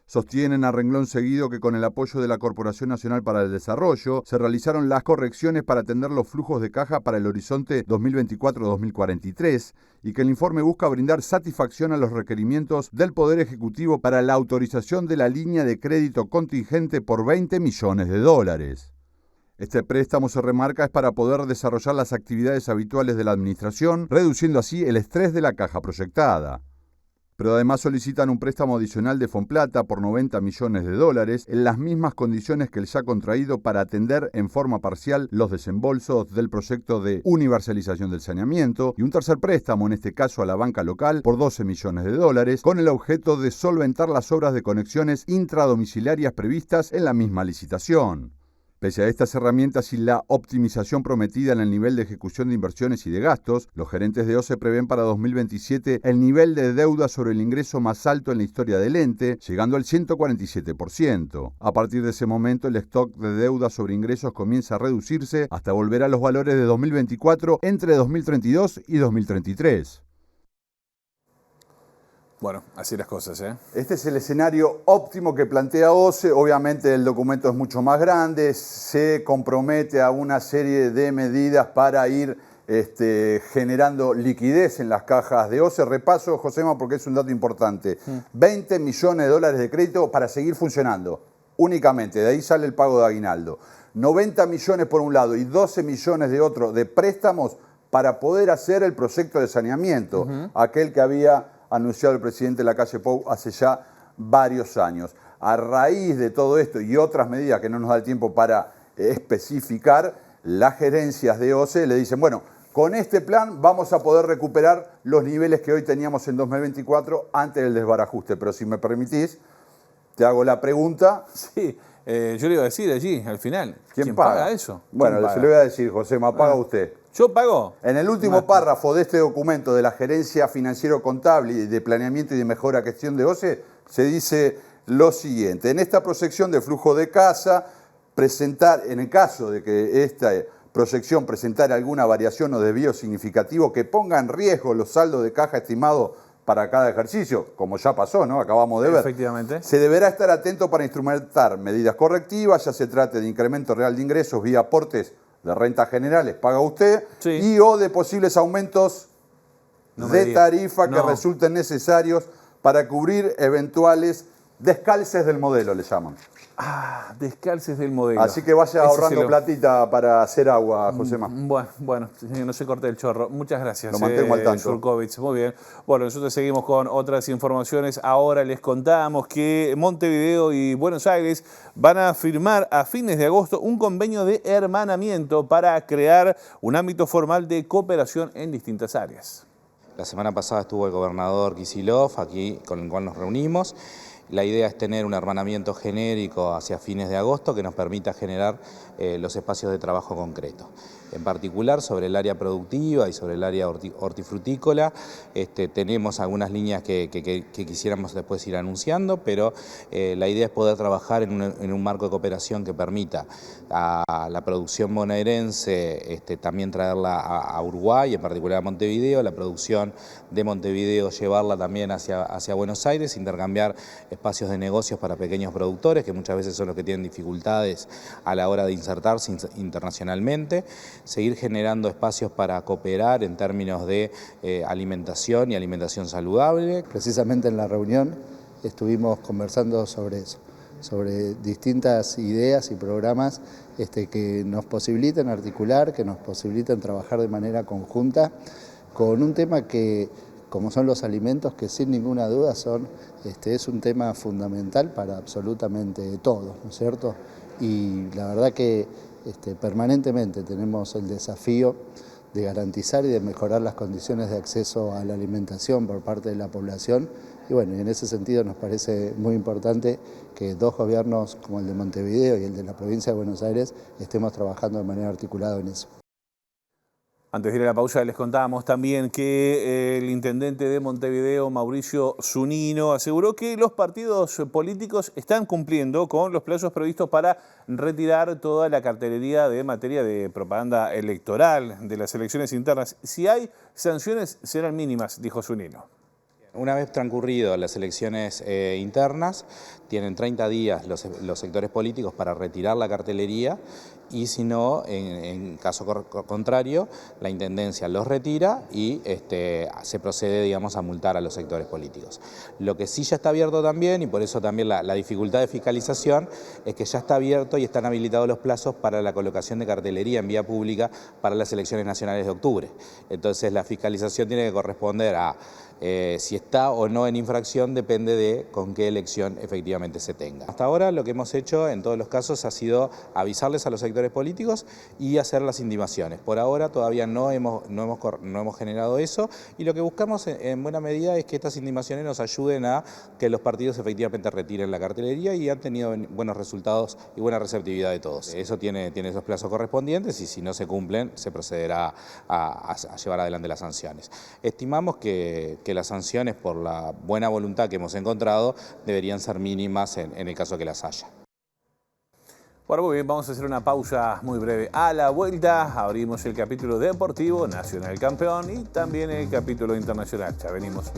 Sostienen a renglón seguido que con el apoyo de la Corporación Nacional para el Desarrollo se realizaron las correcciones para atender los flujos de caja para el horizonte 2024-2043 y que el informe busca brindar satisfacción a los requerimientos del Poder Ejecutivo para la autorización de la línea de crédito contingente por 20 millones de dólares. Este préstamo, se remarca, es para poder desarrollar las actividades habituales de la Administración, reduciendo así el estrés de la caja proyectada. pero además solicitan un préstamo adicional de Fomplata por 90 millones de dólares, en las mismas condiciones que el ya contraído para atender en forma parcial los desembolsos del proyecto de universalización del saneamiento, y un tercer préstamo, en este caso a la banca local, por 12 millones de dólares, con el objeto de solventar las obras de conexiones intradomiciliarias previstas en la misma licitación. Pese a estas herramientas y la optimización prometida en el nivel de ejecución de inversiones y de gastos, los gerentes de OCE prevén para 2027 el nivel de deuda sobre el ingreso más alto en la historia del ente, llegando al 147%. A partir de ese momento, el stock de deuda sobre ingresos comienza a reducirse hasta volver a los valores de 2024 entre 2032 y 2033. Bueno, así las cosas, ¿eh? Este es el escenario óptimo que plantea OCE. Obviamente el documento es mucho más grande, se compromete a una serie de medidas para ir generando liquidez en las cajas de OCE. Repaso, Josema, porque es un dato importante. 20 millones de dólares de crédito para seguir funcionando, únicamente. De ahí sale el pago de aguinaldo. 90 millones por un lado y 12 millones de otro de préstamos para poder hacer el proyecto de saneamiento, aquel que había anunciado el presidente Lacalle Pou hace ya varios años. A raíz de todo esto y otras medidas que no nos da el tiempo para especificar, las gerencias de OCE le dicen, bueno, con este plan vamos a poder recuperar los niveles que hoy teníamos en 2024 antes del desbarajuste. Pero si me permitís, te hago la pregunta. Sí, yo le iba a decir allí, al final. ¿Quién paga eso? Bueno, se lo voy a decir, Josema, paga usted. ¿Yo pago? En el último párrafo de este documento de la Gerencia Financiero-Contable y de Planeamiento y de Mejora Gestión de OCE, se dice lo siguiente. En esta proyección de flujo de caja, presentar, en el caso de que esta proyección presentara alguna variación o desvío significativo que ponga en riesgo los saldos de caja estimados para cada ejercicio, como ya pasó, ¿no? Acabamos de ver. Efectivamente. Se deberá estar atento para instrumentar medidas correctivas, ya se trate de incremento real de ingresos vía aportes de rentas generales, paga usted, y o de posibles aumentos de tarifa que resulten necesarios para cubrir eventuales descalces del modelo, le llaman. Ah, descalces del modelo. Así que vaya ahorrando platita para hacer agua, Josema. Bueno, no se corte el chorro. Muchas gracias. Lo mantengo al tanto. Surkovich. Muy bien. Bueno, nosotros seguimos con otras informaciones. Ahora les contamos que Montevideo y Buenos Aires van a firmar a fines de agosto un convenio de hermanamiento para crear un ámbito formal de cooperación en distintas áreas. La semana pasada estuvo el gobernador Kicillof aquí, con el cual nos reunimos. La idea es tener un hermanamiento genérico hacia fines de agosto que nos permita generar los espacios de trabajo concretos. En particular sobre el área productiva y sobre el área hortifrutícola, tenemos algunas líneas que quisiéramos después ir anunciando, pero la idea es poder trabajar en un marco de cooperación que permita a la producción bonaerense también traerla a Uruguay, en particular a Montevideo, la producción de Montevideo llevarla también hacia Buenos Aires, intercambiar espacios de negocios para pequeños productores, que muchas veces son los que tienen dificultades a la hora de insertarse internacionalmente, seguir generando espacios para cooperar en términos de alimentación y alimentación saludable. Precisamente en la reunión estuvimos conversando sobre eso, sobre distintas ideas y programas que nos posibiliten articular, que nos posibiliten trabajar de manera conjunta con un tema que, como son los alimentos, que sin ninguna duda es un tema fundamental para absolutamente todos, ¿no es cierto? Y la verdad que permanentemente tenemos el desafío de garantizar y de mejorar las condiciones de acceso a la alimentación por parte de la población. Y bueno, en ese sentido nos parece muy importante que dos gobiernos como el de Montevideo y el de la provincia de Buenos Aires estemos trabajando de manera articulada en eso. Antes de ir a la pausa les contábamos también que el intendente de Montevideo, Mauricio Zunino, aseguró que los partidos políticos están cumpliendo con los plazos previstos para retirar toda la cartelería de materia de propaganda electoral de las elecciones internas. Si hay sanciones, serán mínimas, dijo Zunino. Una vez transcurrido las elecciones internas, tienen 30 días los sectores políticos para retirar la cartelería y si no, en caso contrario, la Intendencia los retira y se procede, digamos, a multar a los sectores políticos. Lo que sí ya está abierto también, y por eso también la dificultad de fiscalización, es que ya está abierto y están habilitados los plazos para la colocación de cartelería en vía pública para las elecciones nacionales de octubre. Entonces la fiscalización tiene que corresponder a si está o no en infracción, depende de con qué elección efectivamente se tenga. Hasta ahora lo que hemos hecho en todos los casos ha sido avisarles a los sectores políticos y hacer las intimaciones. Por ahora todavía no hemos generado eso, y lo que buscamos en buena medida es que estas intimaciones nos ayuden a que los partidos efectivamente retiren la cartelería, y han tenido buenos resultados y buena receptividad de todos. Eso tiene esos plazos correspondientes, y si no se cumplen se procederá a llevar adelante las sanciones. Estimamos que las sanciones, por la buena voluntad que hemos encontrado, deberían ser mínimas en el caso que las haya. Bueno, muy bien, vamos a hacer una pausa muy breve. A la vuelta abrimos el capítulo deportivo, Nacional campeón, y también el capítulo internacional. Ya venimos.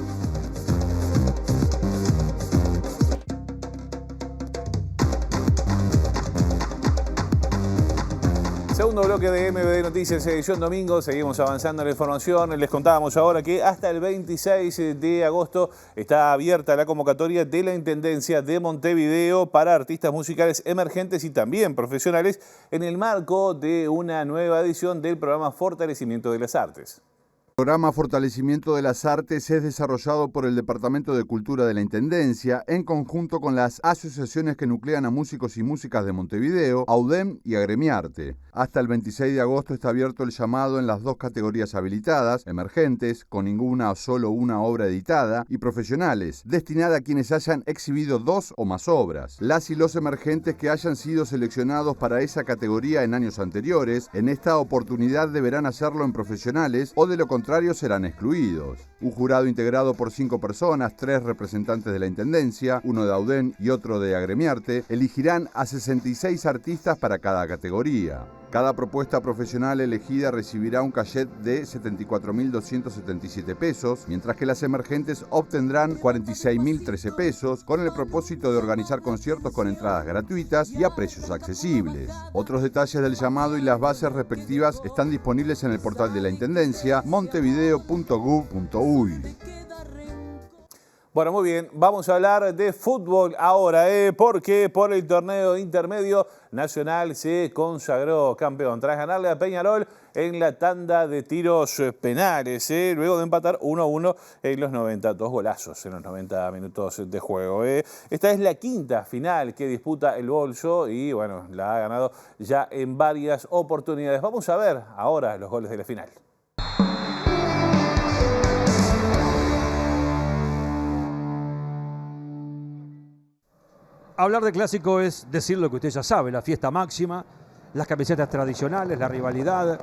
Segundo bloque de MBD Noticias, edición domingo. Seguimos avanzando en la información. Les contábamos ahora que hasta el 26 de agosto está abierta la convocatoria de la Intendencia de Montevideo para artistas musicales emergentes y también profesionales en el marco de una nueva edición del programa Fortalecimiento de las Artes. El programa Fortalecimiento de las Artes es desarrollado por el Departamento de Cultura de la Intendencia en conjunto con las asociaciones que nuclean a músicos y músicas de Montevideo, AUDEM y Agremiarte. Hasta el 26 de agosto está abierto el llamado en las dos categorías habilitadas: emergentes, con ninguna o solo una obra editada, y profesionales, destinada a quienes hayan exhibido 2 o más obras. Las y los emergentes que hayan sido seleccionados para esa categoría en años anteriores, en esta oportunidad deberán hacerlo en profesionales, o de lo contrario serán excluidos. Un jurado integrado por 5 personas, 3 representantes de la Intendencia, uno de AUDEM y otro de Agremiarte, elegirán a 66 artistas para cada categoría. Cada propuesta profesional elegida recibirá un cachet de 74.277 pesos, mientras que las emergentes obtendrán 46.013 pesos, con el propósito de organizar conciertos con entradas gratuitas y a precios accesibles. Otros detalles del llamado y las bases respectivas están disponibles en el portal de la Intendencia, montevideo.gov.uy. Bueno, muy bien, vamos a hablar de fútbol ahora, porque por el torneo intermedio Nacional se consagró campeón tras ganarle a Peñarol en la tanda de tiros penales, luego de empatar 1-1 en los 90, 2 golazos en los 90 minutos de juego. Esta es la quinta final que disputa el Bolso y bueno, la ha ganado ya en varias oportunidades. Vamos a ver ahora los goles de la final. Hablar de clásico es decir lo que usted ya sabe: la fiesta máxima, las camisetas tradicionales, la rivalidad,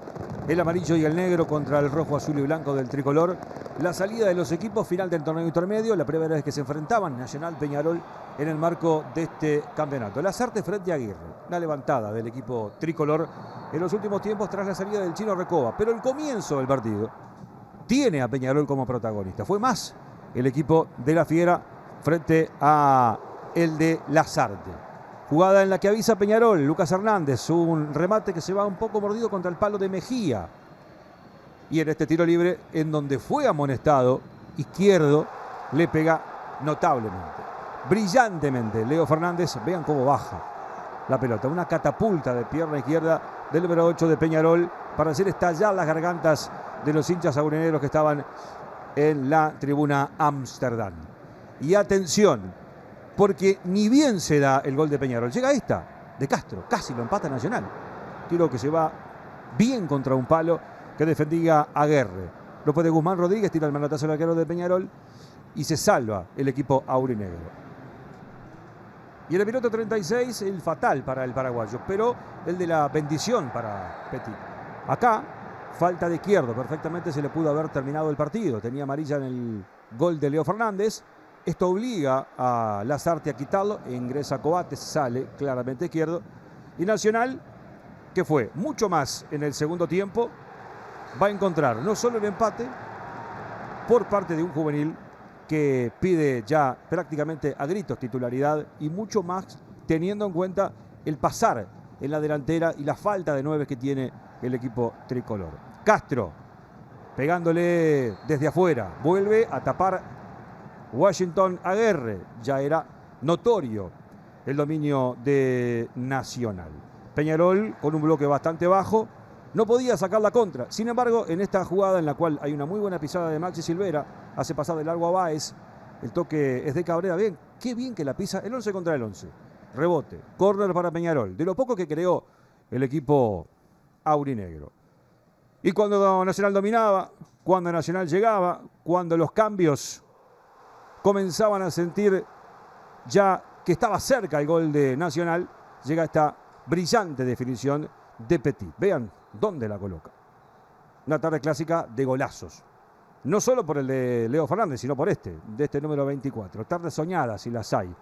el amarillo y el negro contra el rojo, azul y blanco del tricolor, la salida de los equipos, final del torneo intermedio, la primera vez que se enfrentaban Nacional Peñarol en el marco de este campeonato. Las Artes frente a Aguirre, la levantada del equipo tricolor en los últimos tiempos tras la salida del Chino Recoba, pero el comienzo del partido tiene a Peñarol como protagonista. Fue más el equipo de la Fiera frente a el de Lasarte. Jugada en la que avisa Peñarol, Lucas Hernández, un remate que se va un poco mordido contra el palo de Mejía. Y en este tiro libre, en donde fue amonestado, Izquierdo le pega notablemente, brillantemente. Leo Fernández, vean cómo baja la pelota. Una catapulta de pierna izquierda del número 8 de Peñarol para hacer estallar las gargantas de los hinchas aureneros que estaban en la tribuna Amsterdam. Y atención, porque ni bien se da el gol de Peñarol, llega esta de Castro, casi lo empata Nacional. Tiro que se va bien contra un palo que defendía Aguirre. Lo puede Guzmán Rodríguez, tira el manotazo al arquero de Peñarol y se salva el equipo aurinegro. Y en el minuto 36, el fatal para el paraguayo, pero el de la bendición para Petit. Acá, falta de Izquierdo, perfectamente se le pudo haber terminado el partido. Tenía amarilla en el gol de Leo Fernández. Esto obliga a Lasarte a quitarlo, ingresa Coates, sale claramente Izquierdo. Y Nacional, que fue mucho más en el segundo tiempo, va a encontrar no solo el empate por parte de un juvenil que pide ya prácticamente a gritos titularidad, y mucho más teniendo en cuenta el pasar en la delantera y la falta de 9 que tiene el equipo tricolor. Castro, pegándole desde afuera, vuelve a tapar Washington Aguerre. Ya era notorio el dominio de Nacional. Peñarol, con un bloque bastante bajo, no podía sacar la contra. Sin embargo, en esta jugada en la cual hay una muy buena pisada de Maxi Silvera, hace pasar de largo a Báez, el toque es de Cabrera. Bien, qué bien que la pisa el 11 contra el 11. Rebote, córner para Peñarol, de lo poco que creó el equipo aurinegro. Y cuando Nacional dominaba, cuando Nacional llegaba, cuando los cambios comenzaban a sentir ya que estaba cerca el gol de Nacional, llega esta brillante definición de Petit. Vean dónde la coloca. Una tarde clásica de golazos. No solo por el de Leo Fernández, sino por de este número 24. Tardes soñadas, si las hay,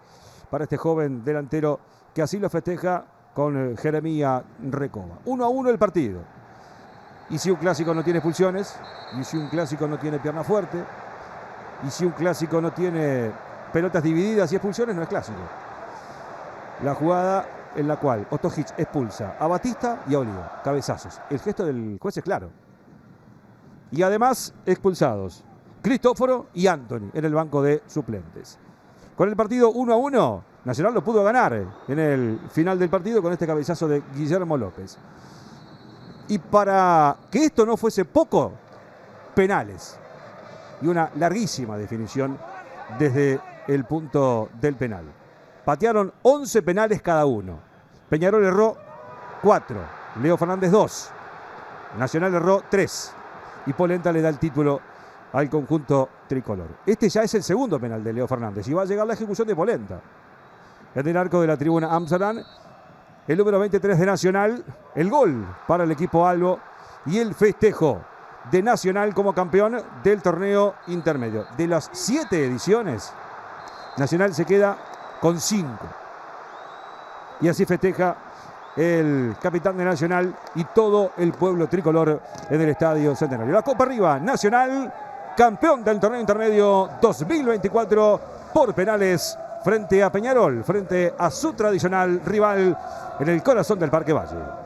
para este joven delantero que así lo festeja con Jeremía Recoba. 1-1 el partido. Y si un clásico no tiene expulsiones, y si un clásico no tiene pierna fuerte, y si un clásico no tiene pelotas divididas y expulsiones, no es clásico. La jugada en la cual Ostojic expulsa a Batista y a Oliva. Cabezazos. El gesto del juez es claro. Y además expulsados Cristóforo y Anthony en el banco de suplentes. Con el partido 1-1, Nacional lo pudo ganar en el final del partido con este cabezazo de Guillermo López. Y para que esto no fuese poco, penales. Y una larguísima definición desde el punto del penal. Patearon 11 penales cada uno. Peñarol erró 4, Leo Fernández 2, Nacional erró 3 y Polenta le da el título al conjunto tricolor. Este ya es el segundo penal de Leo Fernández y va a llegar la ejecución de Polenta. En el arco de la tribuna Amsterdam, el número 23 de Nacional, el gol para el equipo albo y el festejo de Nacional como campeón del torneo intermedio. De las 7 ediciones, Nacional se queda con 5. Y así festeja el capitán de Nacional y todo el pueblo tricolor en el Estadio Centenario. La Copa arriba, Nacional, campeón del torneo intermedio 2024 por penales frente a Peñarol, frente a su tradicional rival en el corazón del Parque Valle.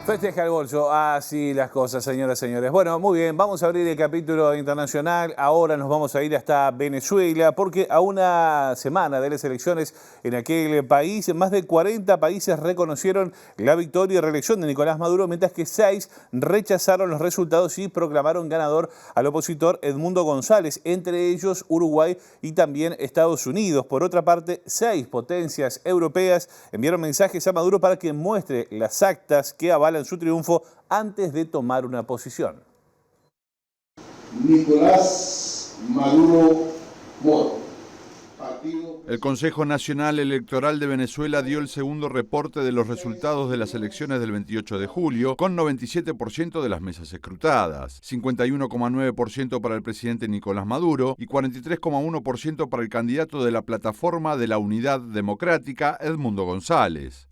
Festeja el bolso, así las cosas, señoras y señores. Bueno, muy bien, vamos a abrir el capítulo internacional. Ahora nos vamos a ir hasta Venezuela, porque a una semana de las elecciones en aquel país, más de 40 países reconocieron la victoria y reelección de Nicolás Maduro, mientras que 6 rechazaron los resultados y proclamaron ganador al opositor Edmundo González, entre ellos Uruguay y también Estados Unidos. Por otra parte, 6 potencias europeas enviaron mensajes a Maduro para que muestre las actas que avalan en su triunfo antes de tomar una posición. Nicolás Maduro Moro. El Consejo Nacional Electoral de Venezuela dio el segundo reporte de los resultados de las elecciones del 28 de julio, con 97% de las mesas escrutadas, 51,9% para el presidente Nicolás Maduro y 43,1% para el candidato de la Plataforma de la Unidad Democrática, Edmundo González.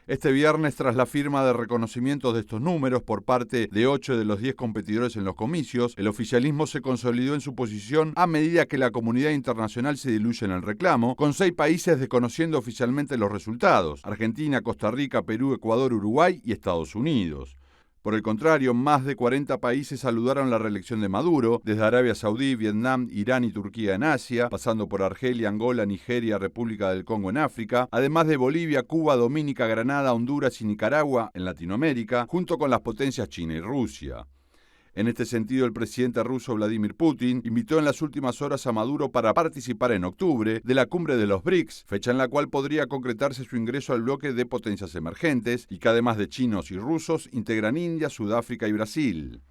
Este viernes, tras la firma de reconocimientos de estos números por parte de 8 de los 10 competidores en los comicios, el oficialismo se consolidó en su posición a medida que la comunidad internacional se diluye en el reclamo, con 6 países desconociendo oficialmente los resultados: Argentina, Costa Rica, Perú, Ecuador, Uruguay y Estados Unidos. Por el contrario, más de 40 países saludaron la reelección de Maduro, desde Arabia Saudí, Vietnam, Irán y Turquía en Asia, pasando por Argelia, Angola, Nigeria, República del Congo en África, además de Bolivia, Cuba, Dominica, Granada, Honduras y Nicaragua en Latinoamérica, junto con las potencias China y Rusia. En este sentido, el presidente ruso Vladimir Putin invitó en las últimas horas a Maduro para participar en octubre de la cumbre de los BRICS, fecha en la cual podría concretarse su ingreso al bloque de potencias emergentes y que además de chinos y rusos integran India, Sudáfrica y Brasil.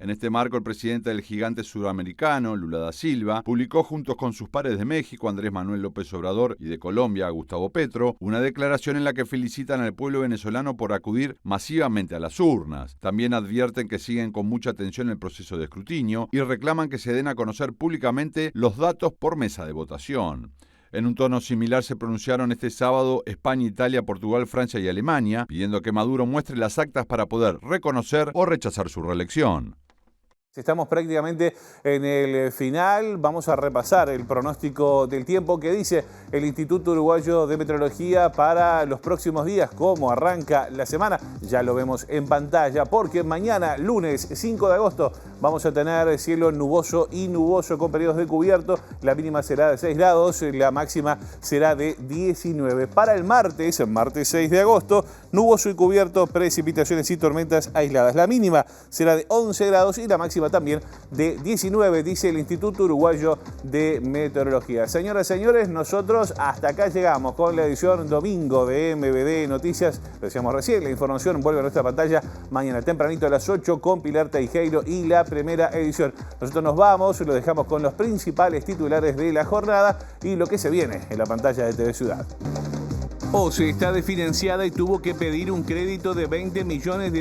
En este marco, el presidente del gigante sudamericano, Lula da Silva, publicó junto con sus pares de México, Andrés Manuel López Obrador, y de Colombia, Gustavo Petro, una declaración en la que felicitan al pueblo venezolano por acudir masivamente a las urnas. También advierten que siguen con mucha atención el proceso de escrutinio y reclaman que se den a conocer públicamente los datos por mesa de votación. En un tono similar se pronunciaron este sábado España, Italia, Portugal, Francia y Alemania, pidiendo que Maduro muestre las actas para poder reconocer o rechazar su reelección. Estamos prácticamente en el final. Vamos a repasar el pronóstico del tiempo que dice el Instituto Uruguayo de Meteorología para los próximos días. Cómo arranca la semana, ya lo vemos en pantalla, porque mañana, lunes 5 de agosto, vamos a tener cielo nuboso y nuboso con periodos de cubierto. La mínima será de 6 grados, la máxima será de 19. Para el martes 6 de agosto, nuboso y cubierto, precipitaciones y tormentas aisladas. La mínima será de 11 grados y la máxima también de 19, dice el Instituto Uruguayo de Meteorología. Señoras y señores, nosotros hasta acá llegamos con la edición domingo de MBD Noticias. Lo decíamos recién, la información vuelve a nuestra pantalla mañana tempranito a las 8 con Pilar Teijeiro y la primera edición. Nosotros nos vamos, lo dejamos con los principales titulares de la jornada y lo que se viene en la pantalla de TV Ciudad. OCE está desfinanciada y tuvo que pedir un crédito de $20 millones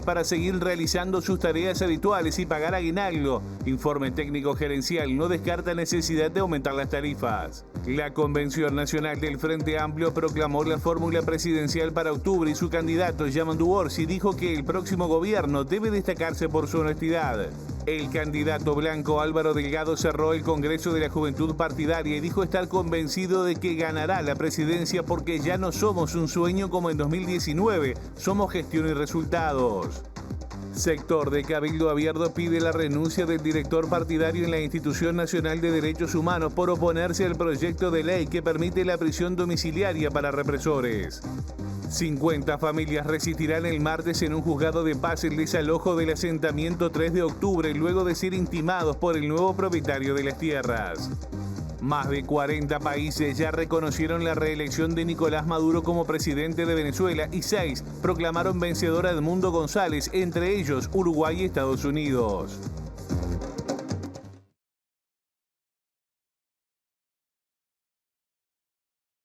para seguir realizando sus tareas habituales y pagar aguinaldo. Informe técnico gerencial no descarta necesidad de aumentar las tarifas. La Convención Nacional del Frente Amplio proclamó la fórmula presidencial para octubre y su candidato, Yamandu Orsi, dijo que el próximo gobierno debe destacarse por su honestidad. El candidato blanco Álvaro Delgado cerró el Congreso de la Juventud Partidaria y dijo estar convencido de que ganará la presidencia porque ya no somos un sueño como en 2019, somos gestión y resultados. Sector de Cabildo Abierto pide la renuncia del director partidario en la Institución Nacional de Derechos Humanos por oponerse al proyecto de ley que permite la prisión domiciliaria para represores. 50 familias resistirán el martes en un juzgado de paz el desalojo del asentamiento 3 de octubre luego de ser intimados por el nuevo propietario de las tierras. Más de 40 países ya reconocieron la reelección de Nicolás Maduro como presidente de Venezuela y 6 proclamaron vencedora a Edmundo González, entre ellos Uruguay y Estados Unidos.